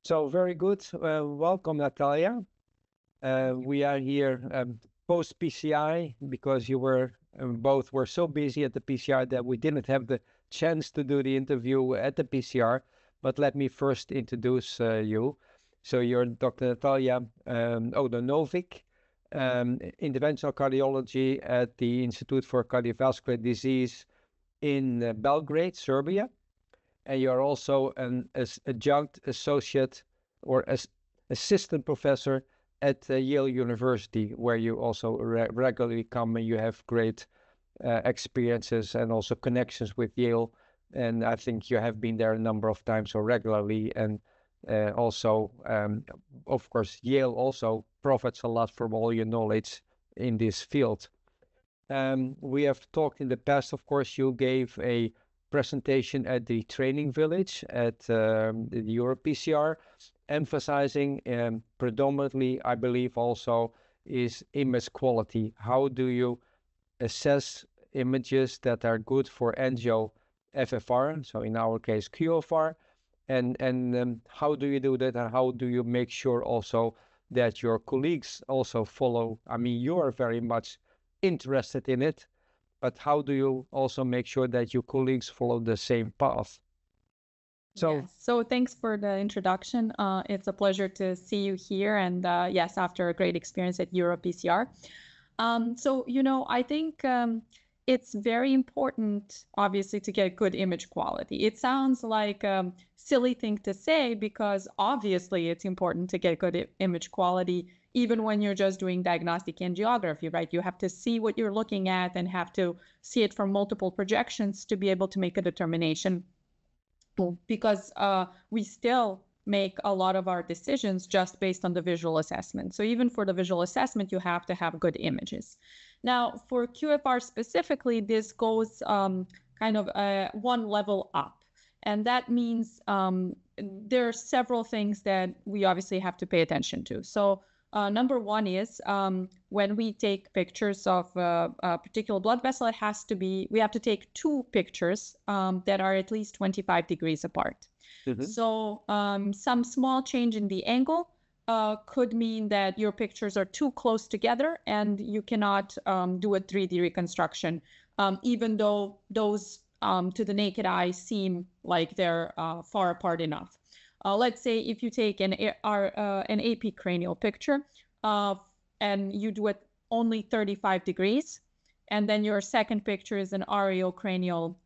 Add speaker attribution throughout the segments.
Speaker 1: So very good. Welcome, Natalija. We are here post PCI because you were both were so busy at the PCR that we didn't have the chance to do the interview at the PCR. But let me first introduce you. So you're Dr. Natalija Odanovic, interventional cardiology at the Institute for Cardiovascular Disease in Belgrade, Serbia. And you're also an adjunct associate or assistant professor at Yale University, where you also regularly come and you have great experiences and also connections with Yale. And I think you have been there a number of times or regularly. And also, of course, Yale also profits a lot from all your knowledge in this field. We have talked in the past, of course, you gave a presentation at the training village at the EuroPCR, emphasizing predominantly, I believe also, is image quality. How do you assess images that are good for angio FFR, so in our case QFR, and how do you do that, and how do you make sure also that your colleagues also follow? I mean, you are very much interested in it, but how do you also make sure that your colleagues follow the same path?
Speaker 2: So thanks for the introduction. It's a pleasure to see you here. And yes, after a great experience at EuroPCR. I think it's very important, obviously, to get good image quality. It sounds like a silly thing to say because obviously it's important to get good image quality even when you're just doing diagnostic angiography, right? You have to see what you're looking at and have to see it from multiple projections to be able to make a determination, because we still make a lot of our decisions just based on the visual assessment. So even for the visual assessment, you have to have good images. Now, for QFR specifically, this goes kind of one level up. And that means there are several things that we obviously have to pay attention to. So number one is when we take pictures of a particular blood vessel, we have to take two pictures that are at least 25 degrees apart. Mm-hmm. So some small change in the angle could mean that your pictures are too close together and you cannot do a 3D reconstruction, even though those to the naked eye seem like they're far apart enough. Let's say if you take an AP cranial picture and you do it only 35 degrees, and then your second picture is an REO cranial,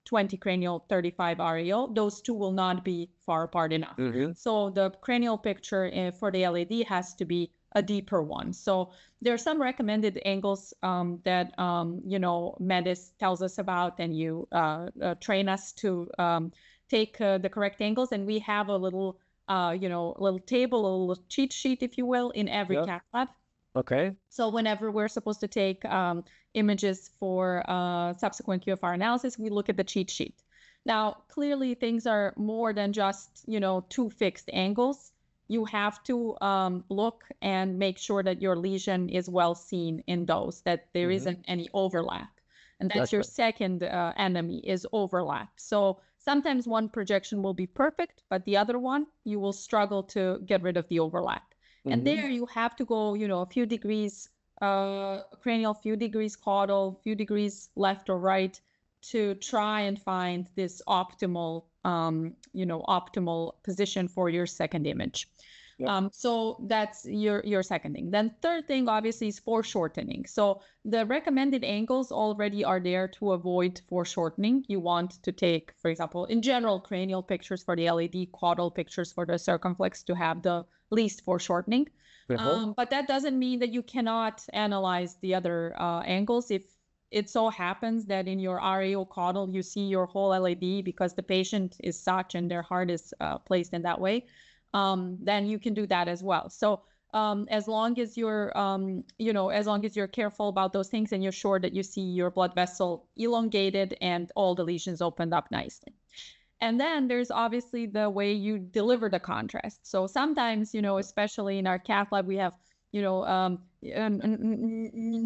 Speaker 2: 20 cranial, 35 REO, those two will not be far apart enough. Mm-hmm. So the cranial picture for the LAD has to be a deeper one. So there are some recommended angles that, Medis tells us about, and you train us to take the correct angles, and we have a little, little table, a little cheat sheet, if you will, in every cath lab.
Speaker 1: Okay.
Speaker 2: So whenever we're supposed to take images for subsequent QFR analysis, we look at the cheat sheet. Now, clearly, things are more than just, two fixed angles. You have to look and make sure that your lesion is well seen in those, that there isn't any overlap. And that's your second enemy, is overlap. So sometimes one projection will be perfect, but the other one, you will struggle to get rid of the overlap. Mm-hmm. And there you have to go, a few degrees cranial, few degrees caudal, few degrees left or right to try and find this optimal, optimal position for your second image. Yep. So that's your second thing. Then third thing, obviously, is foreshortening. So the recommended angles already are there to avoid foreshortening. You want to take, for example, in general, cranial pictures for the LAD, caudal pictures for the circumflex to have the least foreshortening. But that doesn't mean that you cannot analyze the other angles. If it so happens that in your REO caudal, you see your whole LAD because the patient is such and their heart is placed in that way, then you can do that as well. So as long as you're, as long as you're careful about those things and you're sure that you see your blood vessel elongated and all the lesions opened up nicely. And then there's obviously the way you deliver the contrast. So sometimes, especially in our cath lab, we have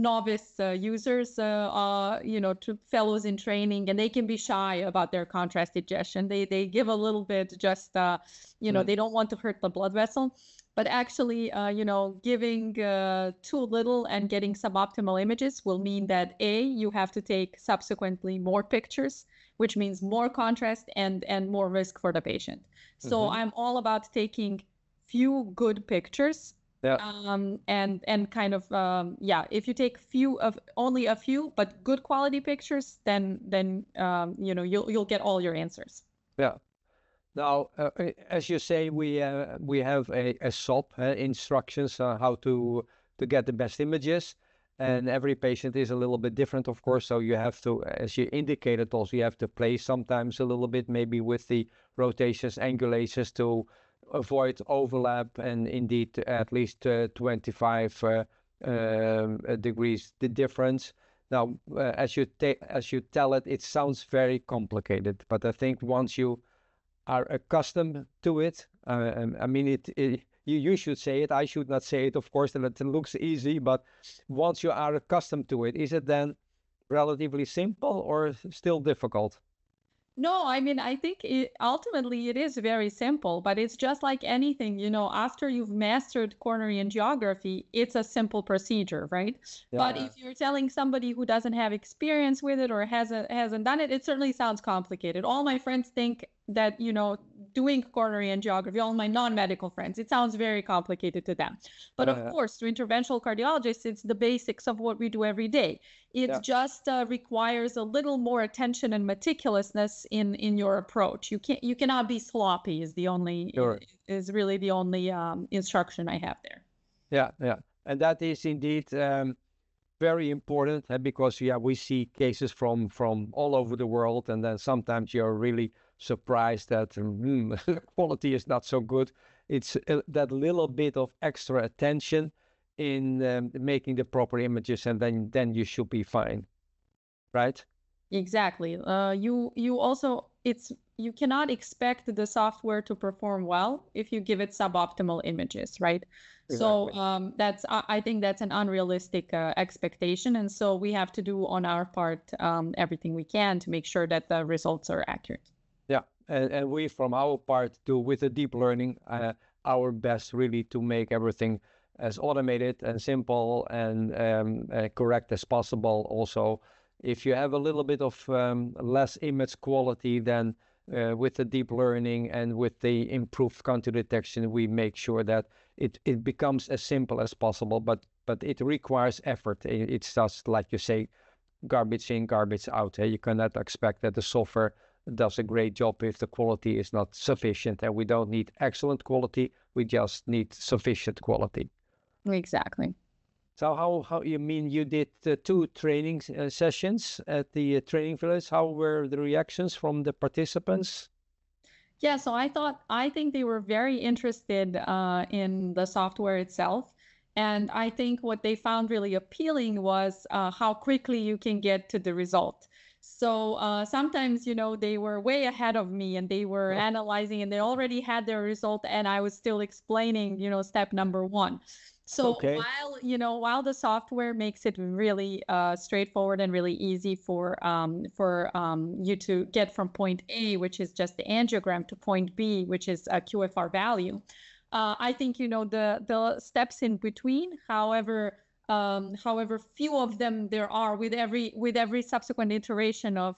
Speaker 2: novice users, to fellows in training, and they can be shy about their contrast ingestion. They give a little bit, just they don't want to hurt the blood vessel. But actually, giving too little and getting suboptimal images will mean that you have to take subsequently more pictures, which means more contrast and more risk for the patient. So I'm all about taking few good pictures. Yeah. And kind of, if you take only a few, but good quality pictures, then you'll get all your answers. Yeah.
Speaker 1: Now, as you say, we have a SOP, instructions on how to get the best images, and every patient is a little bit different, of course. So you have to, as you indicated, also you have to play sometimes a little bit, maybe with the rotations, angulations, to avoid overlap, and indeed at least 25 degrees the difference. Now, as you tell it, it sounds very complicated, but I think once you are accustomed to it, I mean, you should say it, I should not say it, of course, and it looks easy, but once you are accustomed to it, is it then relatively simple or still difficult?
Speaker 2: No, I mean, I think ultimately it is very simple, but it's just like anything, after you've mastered coronary angiography, it's a simple procedure, right? Yeah. But if you're telling somebody who doesn't have experience with it or hasn't done it, it certainly sounds complicated. All my friends think that, doing coronary angiography, all my non-medical friends, it sounds very complicated to them. But of course, to interventional cardiologists, it's the basics of what we do every day. It just requires a little more attention and meticulousness in your approach. You cannot be sloppy is really the only instruction I have there.
Speaker 1: Yeah. And that is indeed very important, because we see cases from all over the world, and then sometimes you're really surprised that the quality is not so good. It's that little bit of extra attention in making the proper images, and then you should be fine, right?
Speaker 2: Exactly. You also, you cannot expect the software to perform well if you give it suboptimal images, right? Exactly. So I think that's an unrealistic expectation, and so we have to do on our part everything we can to make sure that the results are accurate.
Speaker 1: Yeah, and we from our part do, with the deep learning, our best really to make everything as automated and simple and correct as possible. Also, if you have a little bit of less image quality, then with the deep learning and with the improved contour detection, we make sure that it becomes as simple as possible, but it requires effort. It's just like you say, garbage in, garbage out. You cannot expect that the software does a great job if the quality is not sufficient, and we don't need excellent quality, we just need sufficient quality.
Speaker 2: Exactly.
Speaker 1: So how you mean you did 2 training sessions at the training village? How were the reactions from the participants?
Speaker 2: Yeah, so I think they were very interested in the software itself. And I think what they found really appealing was how quickly you can get to the result. So sometimes, they were way ahead of me, and they were analyzing, and they already had their result, and I was still explaining, step number 1. So while the software makes it really straightforward and really easy for you to get from point A, which is just the angiogram, to point B, which is a QFR value, I think the steps in between, however few of them there are with every subsequent iteration of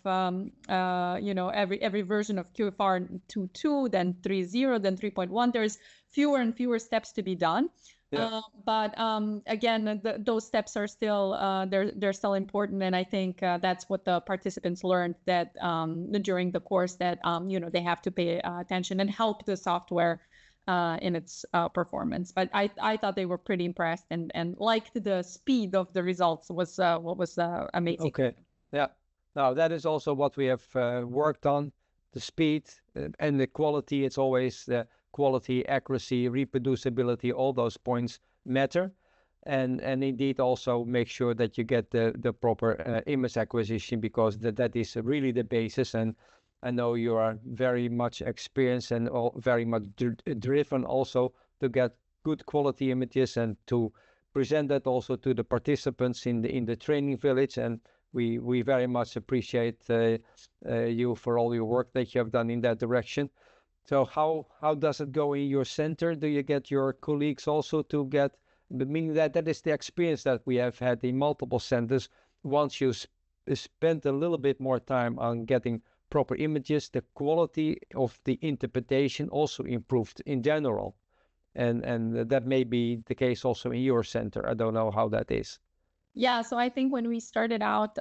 Speaker 2: every version of QFR 2.2, then 3.0, then 3.1, there's fewer and fewer steps to be done. Yeah. But again, those steps are still they're still important, and I think that's what the participants learned, that during the course, that they have to pay attention and help the software in its performance. But I thought they were pretty impressed and liked the speed of the results was what was amazing.
Speaker 1: Okay, yeah. Now that is also what we have worked on, the speed and the quality. It's always the quality, accuracy, reproducibility, all those points matter. And indeed also make sure that you get the proper image acquisition, because that is really the basis. And I know you are very much experienced and very much driven also to get good quality images and to present that also to the participants in the training village, and we very much appreciate you for all your work that you have done in that direction. So how does it go in your center? Do you get your colleagues also to get, meaning that is the experience that we have had in multiple centers. Once you spend a little bit more time on getting proper images, the quality of the interpretation also improved in general. And that may be the case also in your center. I don't know how that is.
Speaker 2: Yeah, so I think when we started out,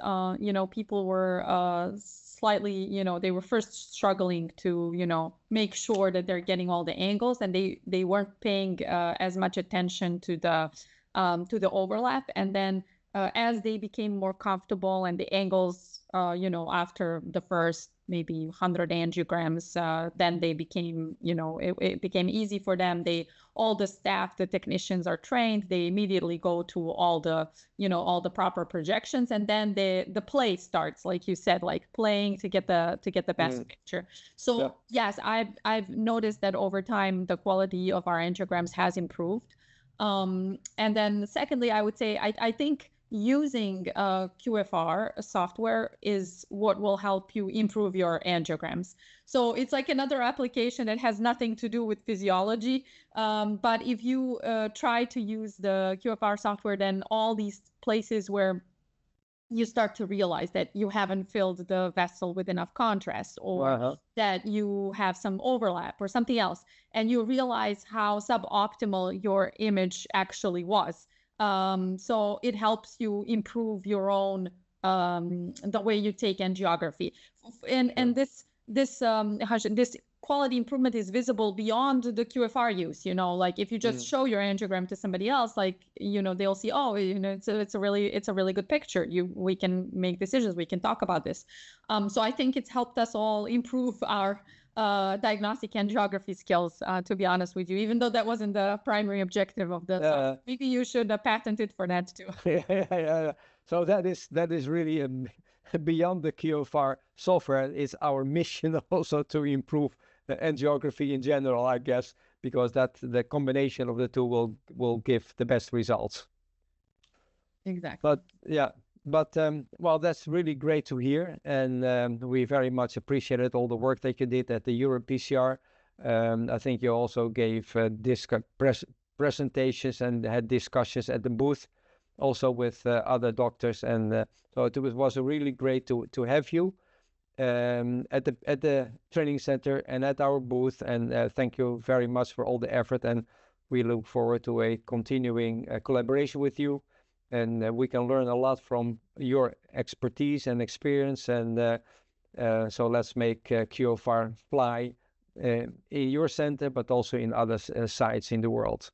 Speaker 2: people were slightly, they were first struggling to, make sure that they're getting all the angles, and they weren't paying as much attention to the overlap. And then as they became more comfortable and the angles, after the first maybe 100 angiograms, then they became, it became easy for them. All the staff, the technicians are trained. They immediately go to all the proper projections, and then the play starts, like you said, like playing to get the best picture. So yeah. Yes, I've noticed that over time the quality of our angiograms has improved. And then secondly, I would say I think using QFR software is what will help you improve your angiograms. So it's like another application that has nothing to do with physiology. But if you try to use the QFR software, then all these places where you start to realize that you haven't filled the vessel with enough contrast, or that you have some overlap or something else, and you realize how suboptimal your image actually was. So it helps you improve your own the way you take angiography, and this quality improvement is visible beyond the QFR use. Like if you just show your angiogram to somebody else, like they'll see, oh, it's a really good picture. We can make decisions. We can talk about this. So I think it's helped us all improve our diagnostic angiography skills, to be honest with you, even though that wasn't the primary objective of the maybe you should patent it for that too.
Speaker 1: Yeah. So that is really beyond the QFR software. It's our mission also to improve the angiography in general, I guess, because the combination of the two will give the best results.
Speaker 2: Exactly.
Speaker 1: But yeah. But, well, that's really great to hear. And we very much appreciated all the work that you did at the EuroPCR. I think you also gave presentations and had discussions at the booth, also with other doctors. And so it was really great to have you at the training center and at our booth. And thank you very much for all the effort. And we look forward to a continuing collaboration with you. And we can learn a lot from your expertise and experience. And so let's make QFR fly in your center, but also in other sites in the world.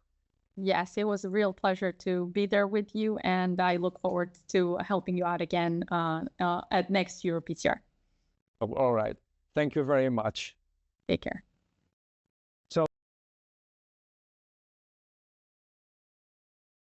Speaker 2: Yes, it was a real pleasure to be there with you. And I look forward to helping you out again at next EuroPCR.
Speaker 1: All right. Thank you very much.
Speaker 2: Take care.